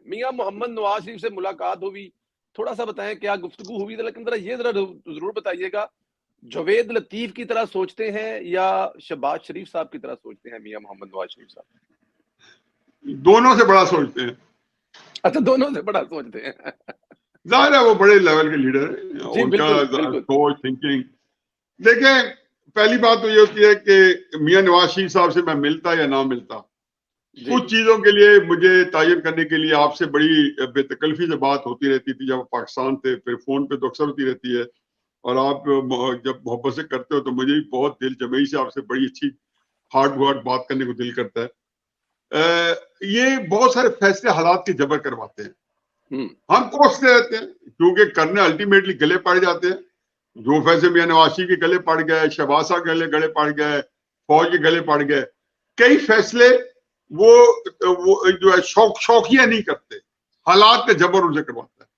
میاں محمد نواز شریف سے ملاقات ہوئی, تھوڑا سا بتائیں کیا گفتگو ہوئی, لیکن ذرا یہ ضرور بتائیے گا, جوید لطیف کی طرح سوچتے ہیں یا شہباز شریف صاحب کی طرح سوچتے ہیں میاں محمد نواز شریف صاحب؟ دونوں سے بڑا سوچتے ہیں. اچھا, دونوں سے بڑا سوچتے ہیں. ظاہر ہے وہ بڑے لیول کے لیڈر ہیں, جی ان کا بالکل. سوچ تھنکنگ. دیکھیں پہلی بات تو یہ ہوتی ہے کہ میاں نواز شریف صاحب سے میں ملتا یا نہ ملتا, کچھ چیزوں کے لیے مجھے تعین کرنے کے لیے آپ سے بڑی بے تکلفی سے بات ہوتی رہتی تھی جب پاکستان تھے, پھر فون پہ تو اکثر ہوتی رہتی ہے, اور آپ جب محبت سے کرتے ہو تو مجھے بھی بہت دل جمعی سے آپ سے بڑی اچھی ہارٹ ٹو ہارٹ بات کرنے کو دل کرتا ہے. یہ بہت سارے فیصلے حالات کے جبر کرواتے ہیں, ہم کوستے رہتے ہیں کیونکہ کرنے الٹیمیٹلی گلے پڑ جاتے ہیں. جو فیصلے میاں نواز شریف کے گلے پڑ گئے, شہباز صاحب کے گلے پڑ گئے, فوج کے گلے پڑ گئے, کئی فیصلے وہ جو ہے شوقیہ نہیں کرتے, حالات کا جبر ان سے کرواتا ہے.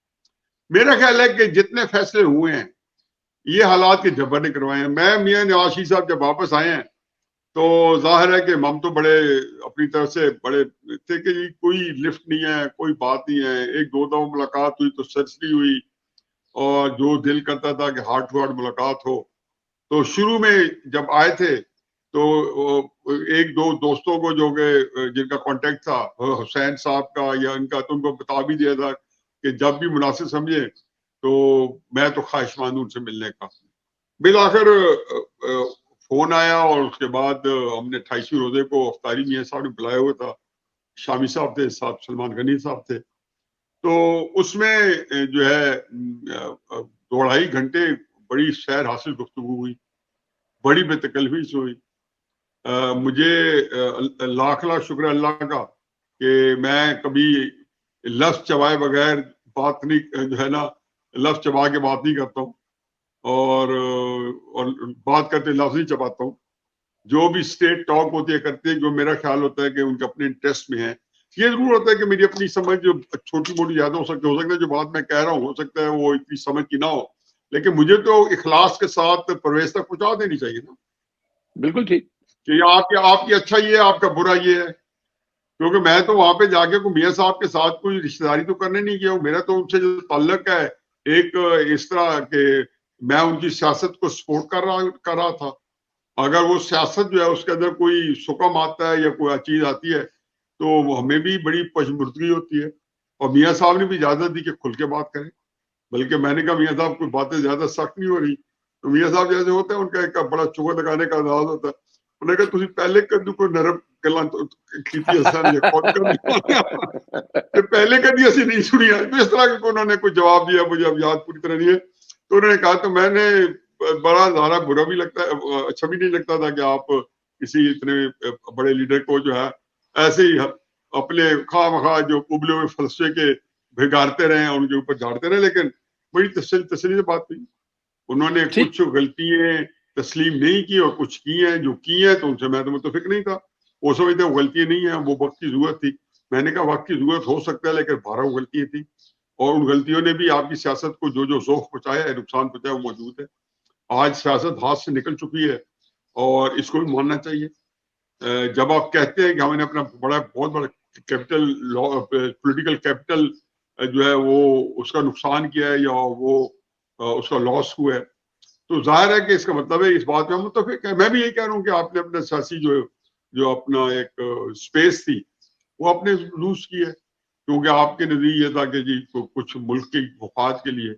میرا خیال ہے کہ جتنے فیصلے ہوئے ہیں یہ حالات کے جبر نے کروائے ہیں. میں میاں نواز شریف صاحب جب واپس آئے ہیں تو ظاہر ہے کہ ہم تو بڑے اپنی طرف سے بڑے تھے کہ کوئی لفٹ نہیں ہے, کوئی بات نہیں ہے. ایک دو دفعہ ملاقات ہوئی تو سرسری ہوئی, اور جو دل کرتا تھا کہ ہارٹ ٹو ہارٹ ملاقات ہو. تو شروع میں جب آئے تھے تو ایک دو دوستوں کو جو کہ جن کا کانٹیکٹ تھا حسین صاحب کا یا ان کا, تو ان کو بتا بھی دیا تھا کہ جب بھی مناسب سمجھے تو میں تو خواہش مند ہوں ان سے ملنے کا. بالآخر فون آیا اور اس کے بعد ہم نے 28ویں روزے کو افطاری میاں صاحب نے بلایا ہوا تھا, شامی صاحب تھے, صاحب سلمان غنی صاحب تھے. تو اس میں جو ہے 2.5 گھنٹے بڑی سیر حاصل گفتگو ہوئی, بڑی بے تکلفی سے ہوئی. مجھے لاکھ شکر اللہ کا کہ میں کبھی لفظ چبائے بغیر بات نہیں, جو ہے نا لفظ چبا کے بات نہیں کرتا ہوں, اور بات کرتے لفظ نہیں چباتا ہوں. جو بھی اسٹیٹ ٹاک ہوتی ہے کرتے ہیں جو میرا خیال ہوتا ہے کہ ان کے اپنے انٹرسٹ میں ہے. یہ ضرور ہوتا ہے کہ میری اپنی سمجھ جو چھوٹی موٹی زیادہ ہو سکتا ہے جو بات میں کہہ رہا ہوں ہو سکتا ہے وہ اتنی سمجھ کی نہ ہو, لیکن مجھے تو اخلاص کے ساتھ پرویز تک پہنچا دینی چاہیے نا. بالکل ٹھیک کہ آپ کی اچھا یہ ہے, آپ کا برا یہ ہے. کیونکہ میں تو وہاں پہ جا کے میاں صاحب کے ساتھ کوئی رشتہ داری تو کرنے نہیں گیا ہوں. میرا تو ان سے جو تعلق ہے ایک اس طرح کہ میں ان کی سیاست کو سپورٹ کر رہا تھا. اگر وہ سیاست جو ہے اس کے اندر کوئی سکم آتا ہے یا کوئی چیز آتی ہے تو ہمیں بھی بڑی پشمردگی ہوتی ہے. اور میاں صاحب نے بھی اجازت دی کہ کھل کے بات کریں, بلکہ میں نے کہا میاں صاحب کوئی باتیں زیادہ سخت نہیں ہو رہی. تو میاں صاحب جیسے ہوتے ہیں ان کا ایک بڑا چوکا لگانے کا انداز ہوتا ہے. انہوں نے کہا تسی پہلے کدو کوئی نرم گلاں کیتی اساں نے خود کہ پہلے کدی اسی نہیں سنی. اس طرح کہ انہوں نے کوئی جواب دیا, مجھے اب یاد پوری طرح نہیں ہے. تو انہوں نے کہا تو میں نے بڑا زیادہ برا بھی لگتا ہے, اچھا بھی نہیں لگتا تھا کہ آپ کسی اتنے بڑے لیڈر کو جو ہے ایسے ہی اپنے خواہ مخواہ جو ابلے ہوئے فلسفے کے بھگارتے رہے ان کے اوپر جھاڑتے رہے. لیکن بڑی تسلی سے بات ہوئی. انہوں نے کچھ غلطیاں تسلیم نہیں کی اور کچھ کی ہیں جو کی ہیں تو ان سے میں تو متفق نہیں تھا. وہ سمجھتے وہ غلطیاں نہیں ہیں, وہ وقت کی ضرورت تھی. میں نے کہا وقت کی ضرورت ہو سکتا ہے لیکن 12 غلطیاں تھیں, اور ان غلطیوں نے بھی آپ کی سیاست کو جو ذوق پہنچایا ہے, نقصان پہنچایا, وہ موجود ہے. آج سیاست ہاتھ سے نکل چکی ہے اور اس کو بھی ماننا چاہیے. جب آپ کہتے ہیں کہ ہم نے اپنا بہت بڑا کیپٹل پولیٹیکل کیپٹل جو ہے وہ اس کا نقصان کیا ہے یا وہ اس کا لاس ہوا ہے, تو ظاہر ہے کہ اس کا مطلب ہے اس بات میں ہم متفق ہیں. میں بھی یہی کہہ رہا ہوں کہ آپ نے اپنا سیاسی جو اپنا ایک اسپیس تھی وہ اپنے لوز کی ہے, کیونکہ آپ کے نظریے یہ تھا کہ جی کچھ ملک کے مفاد کے لیے.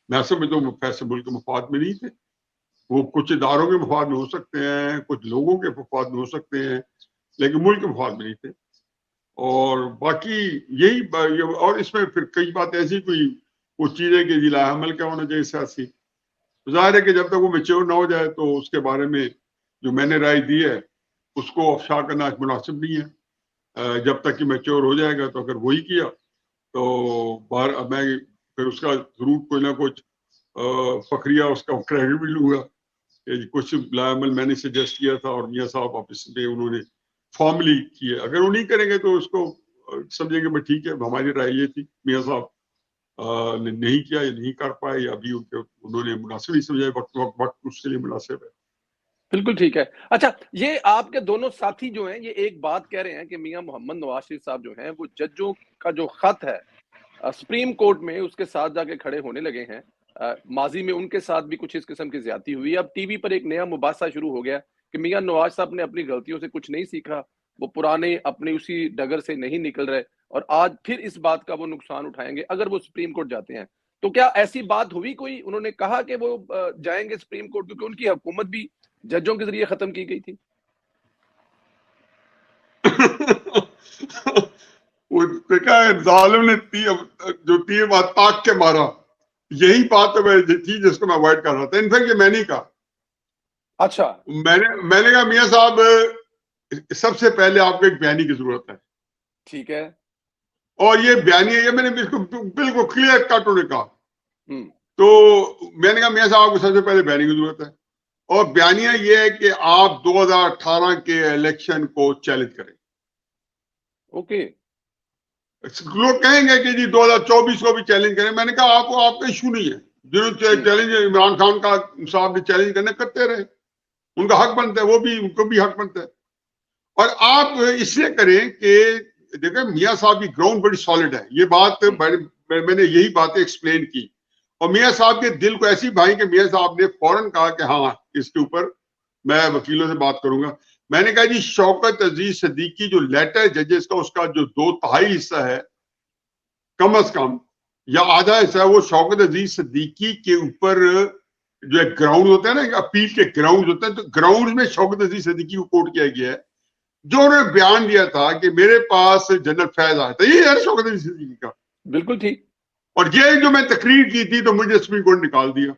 میں سمجھتا ہوں فیصلے ملک کے مفاد میں نہیں تھے, وہ کچھ اداروں کے مفاد میں ہو سکتے ہیں, کچھ لوگوں کے مفاد میں ہو سکتے ہیں, لیکن ملک کے مفاد میں نہیں تھے. اور باقی یہی, اور اس میں پھر کئی بات ایسی کوئی چیز ہے کہ ضلع عمل کیا ہونا چاہیے سیاسی. ظاہر ہے کہ جب تک وہ میچور نہ ہو جائے تو اس کے بارے میں جو میں نے رائے دی ہے اس کو افشا کرنا مناسب نہیں ہے. جب تک کہ میچور ہو جائے گا تو اگر وہی کیا تو میں پھر اس کا ضرور کوئی نہ کچھ فخریہ اس کا کریڈٹ بھی لوں گا کہ کچھ عمل میں نے سجیسٹ کیا تھا اور میاں صاحب آفس میں انہوں نے فارملی کیے. اگر وہ نہیں کریں گے تو اس کو سمجھیں گے میں ٹھیک ہے, ہماری رائے یہ تھی, میاں صاحب نے نہیں کیا یا نہیں کر پائے یا ابھی انہوں نے مناسب نہیں سمجھا, وقت اس کے لیے مناسب ہے. بالکل ٹھیک ہے. اچھا, یہ آپ کے دونوں ساتھی جو ہیں یہ ایک بات کہہ رہے ہیں کہ میاں محمد نواز شریف صاحب جو ہیں وہ ججوں کا جو خط ہے سپریم کورٹ میں اس کے ساتھ جا کے کھڑے ہونے لگے ہیں. ماضی میں ان کے ساتھ بھی کچھ اس قسم کی زیادتی ہوئی. اب ٹی وی پر ایک نیا مباحثہ شروع ہو گیا کہ میاں نواز صاحب نے اپنی غلطیوں سے کچھ نہیں سیکھا, وہ پرانے اپنے اسی ڈگر سے نہیں نکل رہے اور آج پھر اس بات کا وہ نقصان اٹھائیں گے اگر وہ سپریم کورٹ جاتے ہیں. تو کیا ایسی بات ہوئی کوئی, انہوں نے کہا کہ وہ جائیں گے سپریم کورٹ, کیونکہ ان کی حکومت بھی ججوں کے ذریعے ختم کی گئی تھی؟ وہ دیکھا ہے ظالم نے جو تیر بات تاک کے مارا, یہی بات تھی جس کو میں اوائڈ کر رہا تھا. انفیکٹ یہ میں نہیں کہا. اچھا, میں نے کہا میاں صاحب سب سے پہلے آپ کو ایک بیانی کی ضرورت ہے. ٹھیک ہے. اور یہ بیانی یہ میں نے بالکل کلیئر کٹ نے کہا. تو میں نے کہا میاں صاحب آپ کو سب سے پہلے بیانی کی ضرورت ہے, اور بیانیہ یہ ہے کہ آپ 2018 کے الیکشن کو چیلنج کریں. اوکے. لوگ کہیں گے کہ جی 2024 کو بھی چیلنج کریں. میں نے کہا آپ کا ایشو نہیں ہے. جنہوں نے چیلنج عمران خان کا صاحب نے چیلنج کرنے کرتے رہے, ان کا حق بنتا ہے, ان کو بھی حق بنتا ہے. اور آپ اس لیے کریں کہ دیکھیں میاں صاحب کی گراؤنڈ بڑی سالڈ ہے. یہ بات میں نے یہی باتیں ایکسپلین کی, اور میاں صاحب کے دل کو ایسی بھائی کہ میاں صاحب نے فوراً کہا کہ ہاں اس کے اوپر میں وکیلوں سے بات کروں گا. میں نے کہا جی شوکت عزیز صدیقی جو لیٹر ججز کا اس کا جو 2/3 حصہ ہے کم از کم یا آدھا حصہ ہے, وہ شوکت عزیز صدیقی کے اوپر جو ایک گراؤنڈ ہوتا ہے نا, اپیل کے گراؤنڈ ہوتے ہیں, تو گراؤنڈ میں شوکت عزیز صدیقی کو کوٹ کیا گیا ہے. جو انہوں نے بیان دیا تھا کہ میرے پاس جنرل فیض آیا تھا, یہ ہے شوکت عزیز صدیقی کا. بالکل ٹھیک. اور یہ جو میں تقریر کی تھی تو مجھے سپریم کورٹ نکال دیا.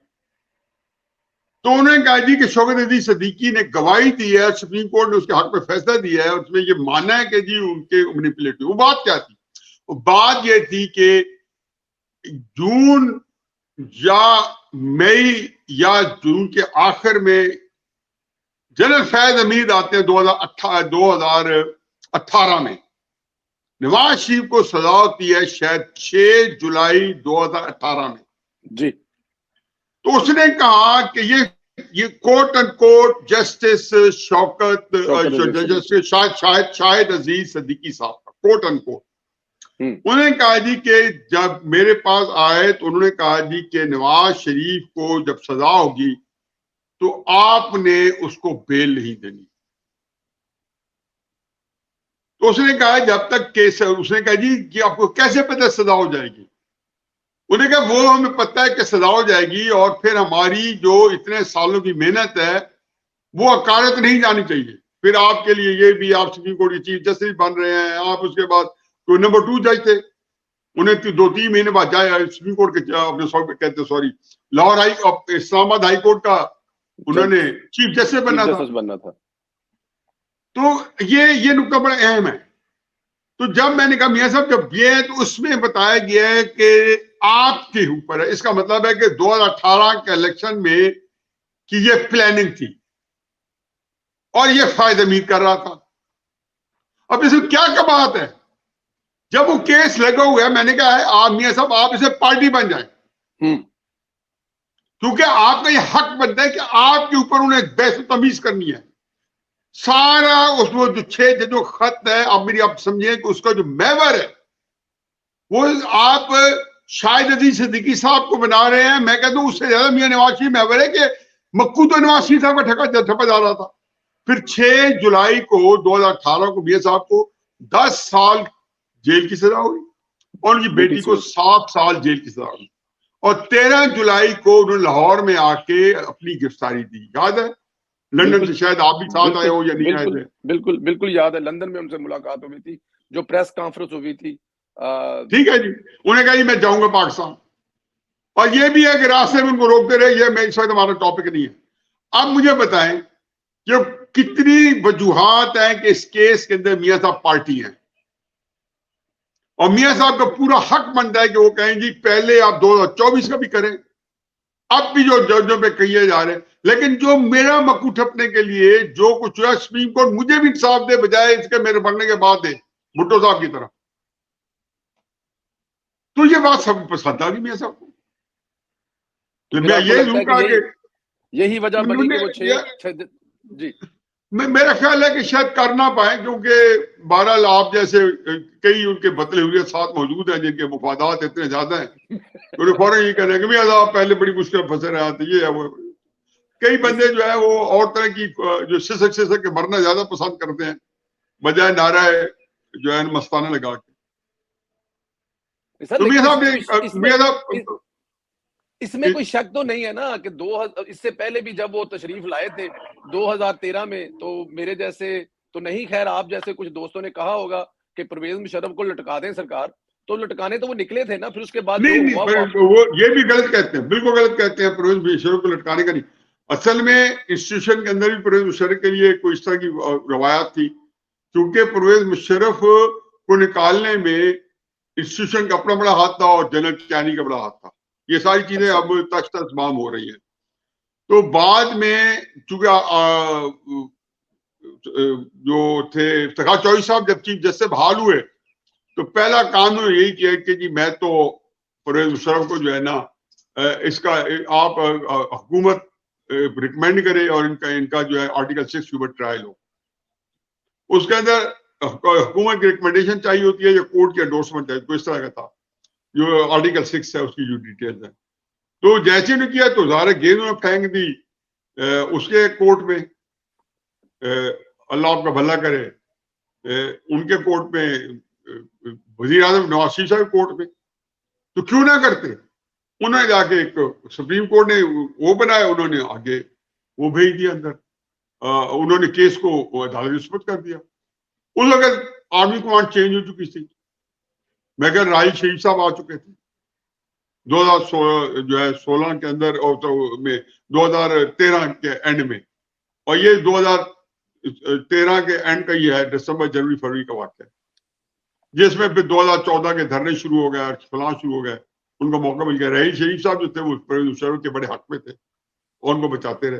تو انہوں نے کہا جی کہ شوکت عزیز صدیقی نے گواہی دی ہے, سپریم کورٹ نے اس کے حق میں فیصلہ دیا ہے, اور اس میں یہ ماننا ہے کہ جی ان کے مینیپولیٹو. وہ بات کیا تھی؟ وہ بات یہ تھی کہ جون یا مئی یا جون کے آخر میں جنرل فیض حمید آتے ہیں 2018 میں. نواز شریف کو سزا ہوتی ہے شاید 6 جولائی 2018 میں. جی. تو اس نے کہا کہ یہ کوٹ اینڈ کوٹ جسٹس شاہد عزیز صدیقی صاحب کا کوٹ اینڈ کوٹ. انہوں نے کہا جی کہ جب میرے پاس آئے تو انہوں نے کہا جی کہ نواز شریف کو جب سزا ہوگی تو آپ نے اس کو بیل نہیں دینی. تو اس نے کہا جب تک کیس, اس نے کہا جی کہ آپ کو کیسے پتہ سزا ہو جائے گی؟ انہوں نے کہا وہ ہمیں پتہ ہے کہ سزا ہو جائے گی, اور پھر ہماری جو اتنے سالوں کی محنت ہے وہ عکارت نہیں جانی چاہیے. پھر آپ کے لیے یہ بھی, آپ سپریم کورٹ کے چیف جسٹس بن رہے ہیں, آپ اس کے بعد کوئی نمبر 2 جج تھے, انہیں 2-3 مہینے بعد جائے سپریم کورٹ کے کہتے سوری لاہور اسلام آباد ہائی کورٹ کا انہوں نے چیف جسٹس بننا تھا. تو یہ نکتہ بڑا اہم ہے. تو جب میں نے کہا میاں صاحب جب یہ ہے تو اس میں بتایا گیا ہے کہ آپ کے اوپر ہے. اس کا مطلب ہے کہ 2018 کے الیکشن میں کہ یہ پلاننگ تھی اور یہ فائدہ امید کر رہا تھا. اب اس میں کیا بات ہے؟ جب وہ کیس لگا ہوا ہے, میں نے کہا ہے آپ میاں صاحب آپ اسے پارٹی بن جائیں, کیونکہ آپ کا یہ حق بنتا ہے کہ آپ کے اوپر انہیں بحث و تمیز کرنی ہے. سارا اس وہ جو 6 جو خط ہے, آپ سمجھیں کہ اس کا جو محور ہے وہ آپ شاہد عزیز صدیقی صاحب کو بنا رہے ہیں. میں کہتا ہوں اس سے زیادہ میاں نواز شریف محور ہے کہ مکو تو نواز شریف صاحب کا ٹھپا جا رہا تھا. پھر 6 جولائی کو 2018 کو میاں صاحب کو 10 سال جیل کی سزا ہوئی, اور ان کی بیٹی کو 7 سال جیل کی سزا ہوئی, اور 13 جولائی کو انہوں نے لاہور میں آ کے اپنی گرفتاری دی. یاد ہے لندن سے, شاید آپ بھی ساتھ آئے ہو یا نہیں آئے تھے؟ بالکل یاد ہے, لندن میں ان سے ملاقات ہوئی تھی, جو پریس کانفرنس ہوئی تھی. ٹھیک ہے جی. انہیں کہا جی میں جاؤں گا پاکستان, اور یہ بھی ہے کہ راستے میں ان کو روکتے رہے. یہ اس وقت ہمارا ٹاپک نہیں ہے. اب مجھے بتائیں کہ کتنی وجوہات ہیں کہ اس کیس کے اندر میاں صاحب پارٹی ہیں, اور میاں صاحب کا پورا حق بنتا ہے کہ وہ کہیں جی پہلے آپ 2024 کا بھی کریں, اب بھی جو ججوں پہ کہیے جا رہے ہیں. لیکن جو میرا مکو ٹھپنے کے لیے جو کچھ ہوا, سپریم کورٹ مجھے بھی انصاف دے بجائے اس کے میرے بڑھنے کے بعد دے, بھٹو صاحب کی طرح. تو یہ بات سب پسند آ گئی میاں صاحب کو. میں یہ لوں گا کہ یہی وجہ بنی کہ وہ جی میرا خیال ہے کہ شاید کر نہ پائیں، کیونکہ بہرحال آپ جیسے کئی ان کے بطلے ہوئے ساتھ موجود ہیں جن کے مفادات اتنے زیادہ ہیں، تو فوراً یہ کہہ رہے ہیں کہ آپ پہلے بڑی مشکل پھنسے رہے آتے، یہ ہے وہ۔ کئی بندے جو ہے وہ اور طرح کی جو سسک کے مرنا زیادہ پسند کرتے ہیں بجائے نعرہ جو ہے مستانہ لگا کے۔ سر تو میاں لیکن صاحب اس میں کوئی شک تو نہیں ہے نا کہ اس سے پہلے بھی جب وہ تشریف لائے تھے 2013 میں، تو میرے جیسے تو نہیں، خیر آپ جیسے کچھ دوستوں نے کہا ہوگا کہ پرویز مشرف کو لٹکا دیں سرکار، تو لٹکانے تو وہ نکلے تھے نا، پھر اس کے بعد جو نہیں ہوا وہ یہ بھی غلط کہتے ہیں، بالکل غلط کہتے ہیں پرویز مشرف کو لٹکانے کا نہیں۔ اصل میں انسٹیٹیوشن کے اندر بھی پرویز مشرف کے لیے کوئی اس طرح کی روایات تھی، کیونکہ پرویز مشرف کو نکالنے میں انسٹیٹیوشن کا اپنا بڑا ہاتھ تھا اور جنرل کیانی کا بڑا ہاتھ تھا۔ یہ ساری چیزیں اب تک تمام ہو رہی ہیں۔ تو بعد میں چونکہ جو تھے افتخار چوہدری صاحب جب چیف جسٹس بحال ہوئے تو پہلا کام یہی کیا کہ جی میں تو پرویز مشرف کو جو ہے نا اس کا آپ حکومت ریکمینڈ کرے اور ان کا جو ہے آرٹیکل 6 کے اوپر ٹرائل ہو۔ اس کے اندر حکومت کی ریکمینڈیشن چاہیے ہوتی ہے یا کورٹ کی انڈورسمنٹ چاہیے، تو اس طرح کا تھا جو آرٹیکل 6 ہے اس کی جو ڈیٹیلز ہیں۔ تو جیسے نے کیا تو ظاہر گیند میں پھینک دی اس کے کورٹ میں، اللہ آپ کا بھلا کرے، ان کے کورٹ میں، وزیر اعظم نواز شریف صاحب کورٹ میں، تو کیوں نہ کرتے؟ انہوں نے جا کے ایک سپریم کورٹ نے وہ بنایا، انہوں نے آگے وہ بھیج دیا اندر، انہوں نے کیس کو عدالت میں سپرد کر دیا۔ اس وقت آرمی کمانڈ چینج ہو چکی تھی، میں کہ راحیل شریف صاحب آ چکے تھے 2016 کے اندر اور 2013 کے اینڈ میں، اور یہ 2013 کے اینڈ کا یہ ہے دسمبر جنوری فروری کا واقعہ ہے، جس میں پھر 2014 کے دھرنے شروع ہو گئے، فلاں شروع ہو گئے، ان کو موقع مل گیا۔ راحیل شریف صاحب جو تھے وہ پرویز مشرف کے بڑے حق میں تھے اور ان کو بچاتے رہے۔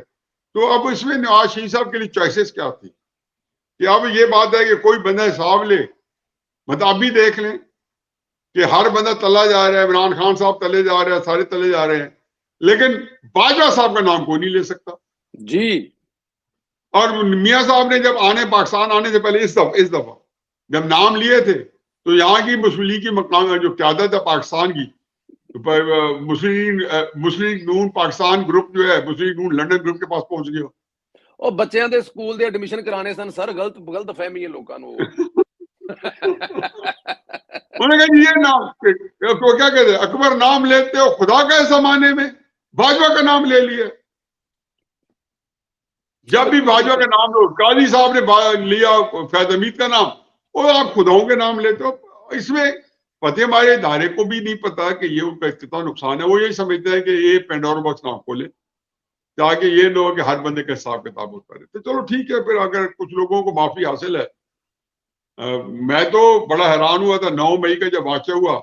تو اب اس میں نواز شریف صاحب کے لیے چوائسیز کیا تھی کہ اب یہ بات ہے کہ کوئی بندہ حساب لے، مطلب اب بھی دیکھ لیں کہ ہر بندہ تلا جا رہا ہے، عمران خان صاحب تلے جا رہے ہیں، سارے تلے جا رہے ہیں، لیکن باجوہ صاحب کا نام کوئی نہیں لے سکتا۔ جی اور میاں صاحب نے جب پاکستان آنے سے پہلے اس دفعہ جب نام لیے تھے تو یہاں کی مسلم لیگ کی مقام جو قیادت ہے پاکستان کی، مسلم نون پاکستان گروپ جو ہے، مسلم نون لنڈن گروپ کے پاس پہنچ گیا۔ اور بچیاں دے سکول دے ایڈمیشن کرانے سن سر، غلط فہمی ہے لوگوں کو۔ انہوں نے کہا جی یہ نام کو کیا کہتے ہیں، اکبر نام لیتے ہو خدا کا زمانے میں باجوہ کا نام لے لیا۔ جب بھی باجوہ کا نام لو، قاضی صاحب نے لیا فیض حمید کا نام، اور آپ خداؤں کے نام لیتے ہو۔ اس میں پتہ ہمارے ادارے کو بھی نہیں پتا کہ یہ ان کا کتنا نقصان ہے۔ وہ یہی سمجھتے ہیں کہ یہ پینڈورا باکس نہ کھولے تاکہ یہ نہ ہو کہ ہر بندے کا حساب کتاب ہوتا رہے۔ تو چلو ٹھیک ہے، پھر اگر کچھ لوگوں کو معافی حاصل ہے۔ میں تو بڑا حیران ہوا تھا 9 مئی کا جب واقعہ ہوا،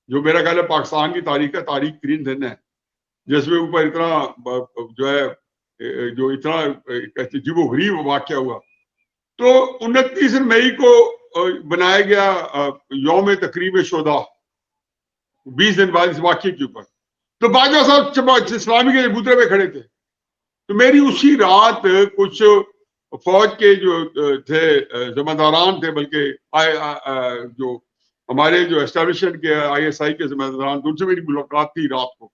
جو میرا خیال ہے پاکستان کی تاریخ کا تاریخ ترین دن ہے، جس میں اوپر اتنا جو ہے جو اتنا عجیب و غریب واقعہ ہوا۔ تو 29 مئی کو بنایا گیا یوم تقریب شہداء، 20 دن بعد اس واقعے کے اوپر۔ تو باجوہ صاحب اسلامی کے چبوترے پہ کھڑے تھے۔ تو میری اسی رات کچھ فوج کے جو تھے ذمہ داران تھے، بلکہ جو ہمارے جو اسٹیبلشمنٹ کے ISI کے ذمہ داران، ان سے میری ملاقات تھی رات کو۔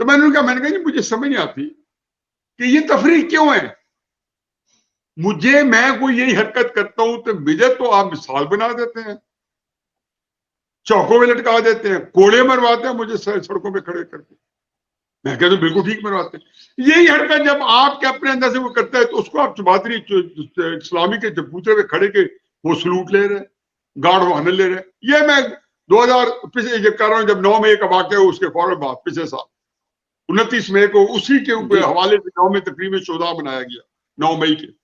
تو میں نے کہا جی مجھے سمجھ نہیں آتی کہ یہ تفریق کیوں ہے؟ میں کوئی یہی حرکت کرتا ہوں تو مجھے تو آپ مثال بنا دیتے ہیں، چوکوں میں لٹکا دیتے ہیں، کوڑے مرواتے ہیں مجھے سڑکوں پہ کھڑے کر کے۔ میں کہتا ہوں بالکل ٹھیک مرواتے ہیں۔ یہی حرکت جب آپ کے اپنے اندر سے وہ کرتا ہے تو اس کو آپ چباتری اسلامی کے چبوترے پہ کھڑے کے وہ سلوٹ لے رہے، گارڈ وانر لے رہے۔ یہ میں 2000 کر رہا ہوں، جب 9 مئی کا واقعہ ہو اس کے فوراً بعد پچھلے سال 29 مئی کو اسی کے حوالے سے یوم تقریب شہداء منایا گیا 9 مئی کے۔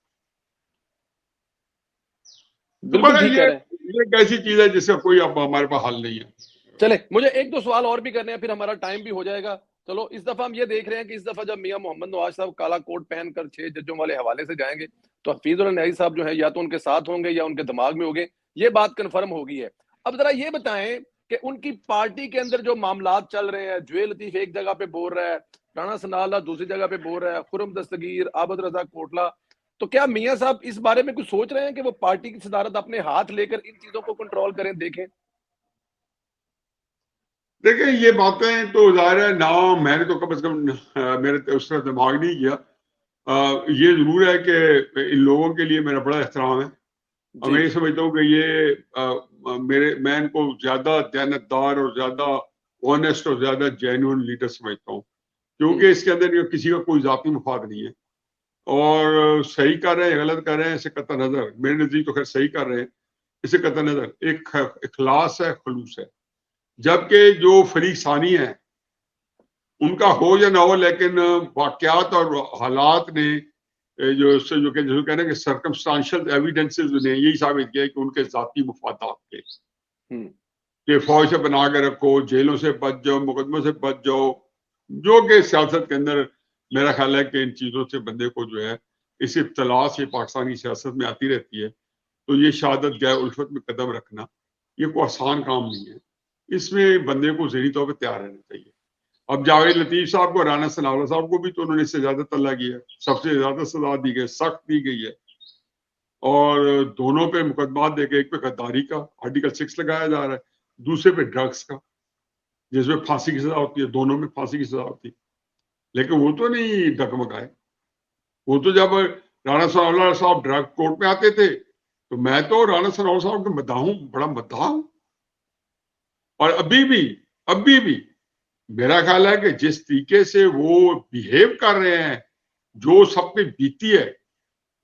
یہ ایک ایسی چیز ہے جس کا کوئی اب ہمارے پاس حل نہیں ہے۔ چلے مجھے 1-2 سوال اور بھی کرنے ہیں، پھر ہمارا ٹائم بھی ہو جائے گا۔ چلو اس دفعہ ہم یہ دیکھ رہے ہیں کہ اس دفعہ جب میاں محمد نواز صاحب کالا کوٹ پہن کر 6 ججوں والے حوالے سے جائیں گے تو حفیظ اللہ نیازی صاحب جو ہیں یا تو ان کے ساتھ ہوں گے یا ان کے دماغ میں ہوگے، یہ بات کنفرم ہو گئی ہے۔ اب ذرا یہ بتائیں کہ ان کی پارٹی کے اندر جو معاملات چل رہے ہیں، جویل لطیف ایک جگہ پہ بول رہا ہے رانا ثناءاللہ دوسری جگہ پہ بول رہا ہے, خرم دستگیر, عابد رضا کوٹلا. تو کیا میاں صاحب اس بارے میں کچھ سوچ رہے ہیں کہ وہ پارٹی کی صدارت اپنے ہاتھ لے کر ان چیزوں کو کنٹرول کریں, دیکھیں؟ دیکھیں یہ باتیں تو ظاہر ہے نا, میں نے تو کم از کم میرے اس طرح دماغ نہیں کیا. یہ ضرور ہے کہ ان لوگوں کے لیے میرا بڑا احترام ہے, اور میں یہ سمجھتا ہوں کہ یہ میں ان کو زیادہ دیانتدار اور زیادہ آنیسٹ اور زیادہ جینوئن لیڈر سمجھتا ہوں, کیونکہ اس کے اندر کسی کا کوئی ذاتی مفاد نہیں ہے, اور صحیح کر رہے ہیں غلط کر رہے ہیں اسے قطع نظر, میرے نزدیک تو خیر صحیح کر رہے ہیں اسے قطع نظر, ایک اخلاص ہے, خلوص ہے. جبکہ جو فریق ثانی ہیں ان کا ہو یا نہ ہو, لیکن واقعات اور حالات نے جو کہہ رہے ہیں کہ سرکمسٹانشل ایویڈنسز نے یہی ثابت کیا کہ ان کے ذاتی مفادات کے کہ فوج سے بنا کے رکھو, جیلوں سے بچ جاؤ, مقدموں سے بچ جاؤ, جو کہ سیاست کے اندر میرا خیال ہے کہ ان چیزوں سے بندے کو جو ہے اس ابتلا سے پاکستانی سیاست میں آتی رہتی ہے. تو یہ شہادت غیر الفت میں قدم رکھنا یہ کوئی آسان کام نہیں ہے, اس میں بندے کو ذہنی طور پہ تیار رہنا چاہیے. اب جاوید لطیف صاحب کو, رانا ثناءاللہ صاحب کو بھی تو انہوں نے اس سے زیادہ طلع کیا ہے, سب سے زیادہ سزا دی گئی, سخت دی گئی ہے, اور دونوں پہ مقدمات دے کے, ایک پہ غداری کا آرٹیکل 6 لگایا جا رہا ہے, دوسرے پہ ڈرگس کا جس میں پھانسی کی سزا ہوتی ہے, دونوں میں پھانسی کی سزا ہوتی ہے. لیکن وہ تو نہیں ڈگمگائے, وہ تو جب رانا ثناءاللہ صاحب ڈرگ کورٹ میں آتے تھے تو میں تو رانا ثناءاللہ صاحب کا مداح ہوں, بڑا مداح ہوں, اور ابھی بھی میرا خیال ہے کہ جس طریقے سے وہ بیہیو کر رہے ہیں, جو سب پہ بیتی ہے.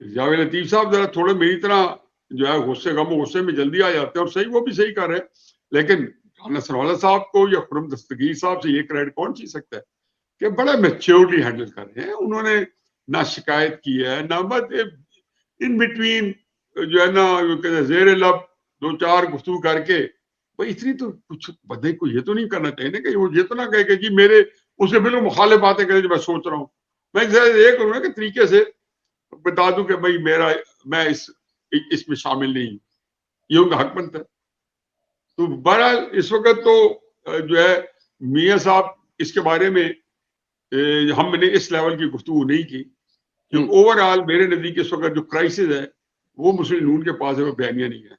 جاوید لطیف صاحب ذرا تھوڑے میری طرح جو ہے غصے میں جلدی آ جاتے ہیں, اور صحیح وہ بھی صحیح کر رہے ہیں, لیکن رانا ثناءاللہ صاحب کو یا خرم دستگیر صاحب سے یہ کریڈٹ کون چیز سکتا ہے کہ بڑا میچیورٹی ہینڈل کر رہے ہیں. انہوں نے نہ شکایت کی ہے, نہ بس ان بٹوین جو ہے نا زیر لب دو چار گفتگو کر کے, بھائی اتنی تو کچھ بندے کو یہ تو نہیں کرنا چاہیے نا کہ وہ یہ تو نہ کہے کہ جی میرے اس سے بالکل مخالف باتیں کریں جو میں سوچ رہا ہوں. میں یہ کروں گا کہ طریقے سے بتا دوں کہ بھائی میں اس میں شامل نہیں ہوں, یہ ان کا حق بنتا ہے. تو بہرحال اس وقت تو جو ہے میاں صاحب اس کے بارے میں ہم نے اس لیول کی گفتگو نہیں کی, کیونکہ اوور آل میرے نزدیک اس وقت جو کرائسس ہے وہ مسلم نون کے پاس ہے, وہ بیانیہ نہیں ہے.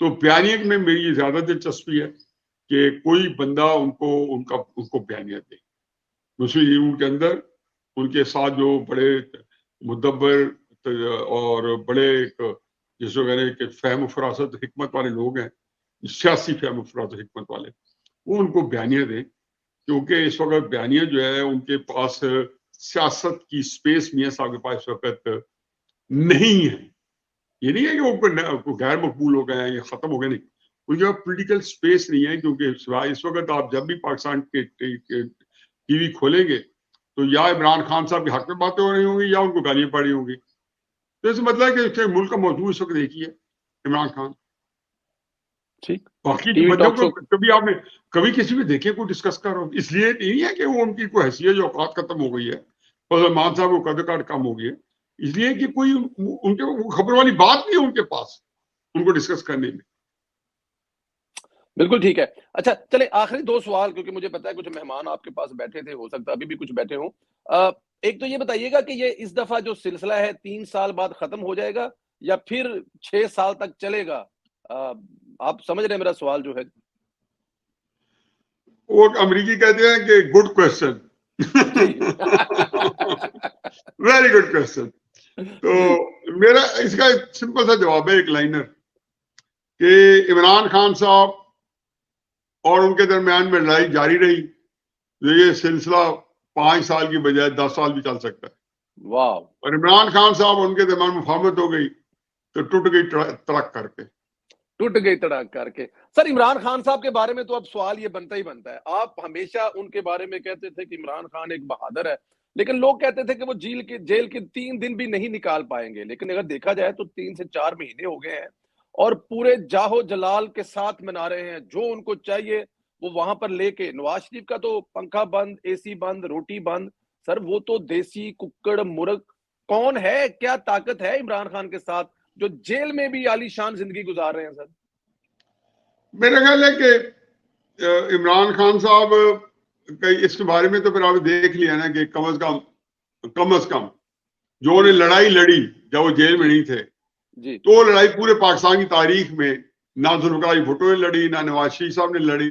تو بیانیہ میں میری زیادہ دلچسپی ہے کہ کوئی بندہ ان کو بیانیہ دے. مسلم نون کے اندر ان کے ساتھ جو بڑے مدبر اور بڑے جس کو کہہ رہے کہ فہم و فراست حکمت والے لوگ ہیں, سیاسی فہم و فراست حکمت والے, وہ ان کو بیانیہ دیں, کیونکہ اس وقت بیانیہ جو ہے ان کے پاس سیاست کی سپیس میاں صاحب کے پاس اس وقت نہیں ہے. یہ نہیں ہے کہ وہ غیر مقبول ہو گئے ہیں یا ختم ہو گئے, نہیں, ان کے پاس پولیٹیکل سپیس نہیں ہے, کیونکہ اس وقت آپ جب بھی پاکستان کے ٹی وی کھولیں گے تو یا عمران خان صاحب کے حق میں باتیں ہو رہی ہوں گی یا ان کو گالیاں پڑی ہوں گی. تو اس مطلب ہے کہ ملک کا موضوع اس وقت ایک ہی ہے, عمران خان. باقی بندوں کو کبھی کسی بھی دیکھیں کوئی ڈسکس کر رہا ہو, اس لیے نہیں ہے کہ وہ ان کی کوئی حیثیت جو اوقات ختم ہو گئی ہے, مان صاحب کو قدر کاٹ کم ہو گئی ہے, اس لیے کہ کوئی ان کے خبر والی بات نہیں ہے ان کے پاس ان کو ڈسکس کرنے میں. بالکل ٹھیک ہے. اچھا چلے آخری دو سوال, کیونکہ مجھے پتا ہے کچھ مہمان آپ کے پاس بیٹھے تھے, ہو سکتا ہے ابھی بھی کچھ بیٹھے ہوں. ایک تو یہ بتائیے گا کہ یہ اس دفعہ جو سلسلہ ہے 3 سال بعد ختم ہو جائے گا یا پھر 6 سال تک چلے گا؟ آپ سمجھ رہے ہیں میرا سوال جو ہے؟ وہ امریکی کہتے ہیں کہ good question, very good question. تو میرا اس کا ایک سمپل سا جواب ہے, ایک لائنر, کہ عمران خان صاحب اور ان کے درمیان میں لڑائی جاری رہی تو یہ سلسلہ 5 سال کی بجائے 10 سال بھی چل سکتا ہے. واو. اور عمران خان صاحب ان کے درمیان مفاہمت ہو گئی تو ٹوٹ گئی تڑک کر کے. سر عمران خان صاحب کے بارے میں تو اب سوال یہ بنتا ہی بنتا ہے. آپ ہمیشہ ان کے بارے میں کہتے تھے کہ عمران خان ایک بہادر ہے, لیکن لوگ کہتے تھے کہ وہ جیل کے 3 دن بھی نہیں نکال پائیں گے. لیکن اگر دیکھا جائے تو 3 سے 4 مہینے ہو گئے ہیں اور پورے جاہو جلال کے ساتھ منا رہے ہیں. جو ان کو چاہیے وہ وہاں پر لے کے, نواز شریف کا تو پنکھا بند, اے سی بند, روٹی بند. سر وہ تو دیسی ککڑ مرغ, کون ہے, کیا طاقت ہے عمران خان کے ساتھ جو جیل میں بھی عالی شان زندگی گزار رہے ہیں؟ سر میرا خیال ہے کہ عمران خان صاحب اس کے بارے میں تو پھر آپ دیکھ لیا نا کہ کم از کم جو انہیں لڑائی لڑی جب وہ جیل میں نہیں تھے جی تو وہ لڑائی پورے پاکستان کی تاریخ میں نہ ذوالفقار علی بھٹو نے لڑی، نہ نواز شریف صاحب نے لڑی.